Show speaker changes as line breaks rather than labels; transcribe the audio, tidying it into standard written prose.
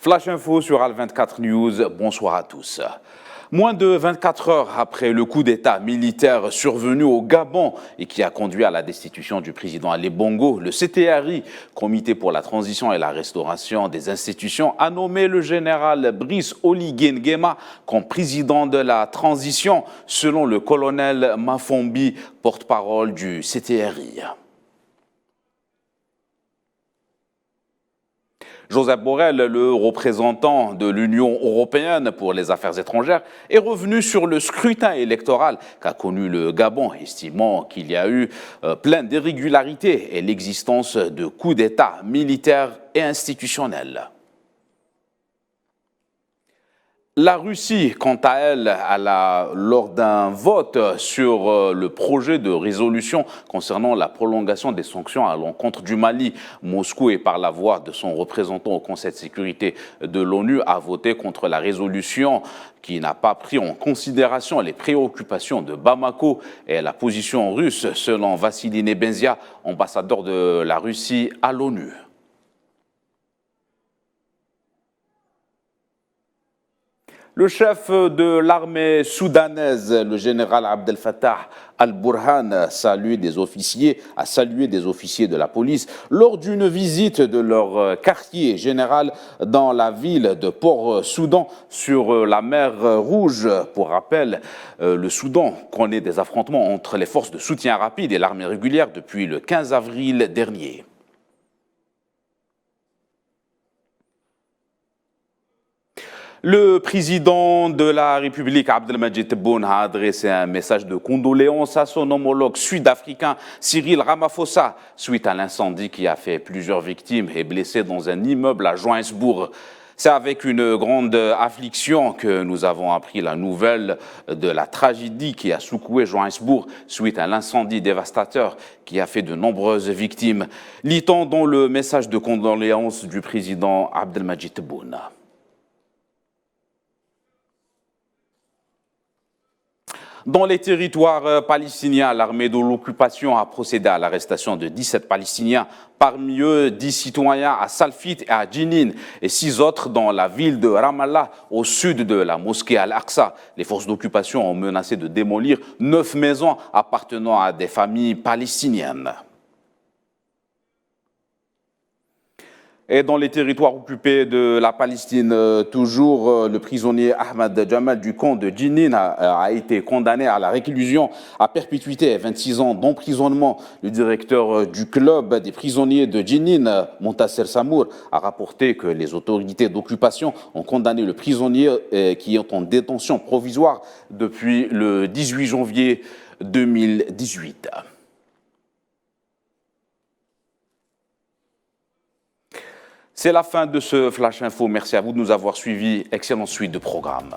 Flash Info sur Al24 News, bonsoir à tous. Moins de 24 heures après le coup d'État militaire survenu au Gabon et qui a conduit à la destitution du président Ali Bongo, le CTRI, Comité pour la transition et la restauration des institutions, a nommé le général Brice Oligui Nguema comme président de la transition, selon le colonel Mafombi, porte-parole du CTRI. Joseph Borrell, le représentant de l'Union européenne pour les affaires étrangères, est revenu sur le scrutin électoral qu'a connu le Gabon, estimant qu'il y a eu plein d'irrégularités et l'existence de coups d'État militaires et institutionnels. La Russie, quant à elle, lors d'un vote sur le projet de résolution concernant la prolongation des sanctions à l'encontre du Mali, Moscou, et par la voix de son représentant au Conseil de sécurité de l'ONU, a voté contre la résolution qui n'a pas pris en considération les préoccupations de Bamako et la position russe, selon Vassili Nebenzia, ambassadeur de la Russie à l'ONU. Le chef de l'armée soudanaise, le général Abdel Fattah al-Burhan, a salué des officiers de la police lors d'une visite de leur quartier général dans la ville de Port-Soudan sur la mer Rouge. Pour rappel, le Soudan connaît des affrontements entre les forces de soutien rapide et l'armée régulière depuis le 15 avril dernier. Le président de la République, Abdelmadjid Tebboune, a adressé un message de condoléances à son homologue sud-africain Cyril Ramaphosa suite à l'incendie qui a fait plusieurs victimes et blessés dans un immeuble à Johannesburg. C'est avec une grande affliction que nous avons appris la nouvelle de la tragédie qui a secoué Johannesburg suite à l'incendie dévastateur qui a fait de nombreuses victimes. Lit-on dans le message de condoléances du président Abdelmadjid Tebboune. Dans les territoires palestiniens, l'armée de l'occupation a procédé à l'arrestation de 17 Palestiniens, parmi eux 10 citoyens à Salfit et à Djinin et 6 autres dans la ville de Ramallah, au sud de la mosquée Al-Aqsa. Les forces d'occupation ont menacé de démolir 9 maisons appartenant à des familles palestiniennes. Et dans les territoires occupés de la Palestine, toujours, le prisonnier Ahmad Jamal du camp de Djinin a été condamné à la réclusion à perpétuité et 26 ans d'emprisonnement. Le directeur du club des prisonniers de Djinin, Montasser Samour, a rapporté que les autorités d'occupation ont condamné le prisonnier qui est en détention provisoire depuis le 18 janvier 2018. C'est la fin de ce Flash Info. Merci à vous de nous avoir suivis. Excellente suite de programme.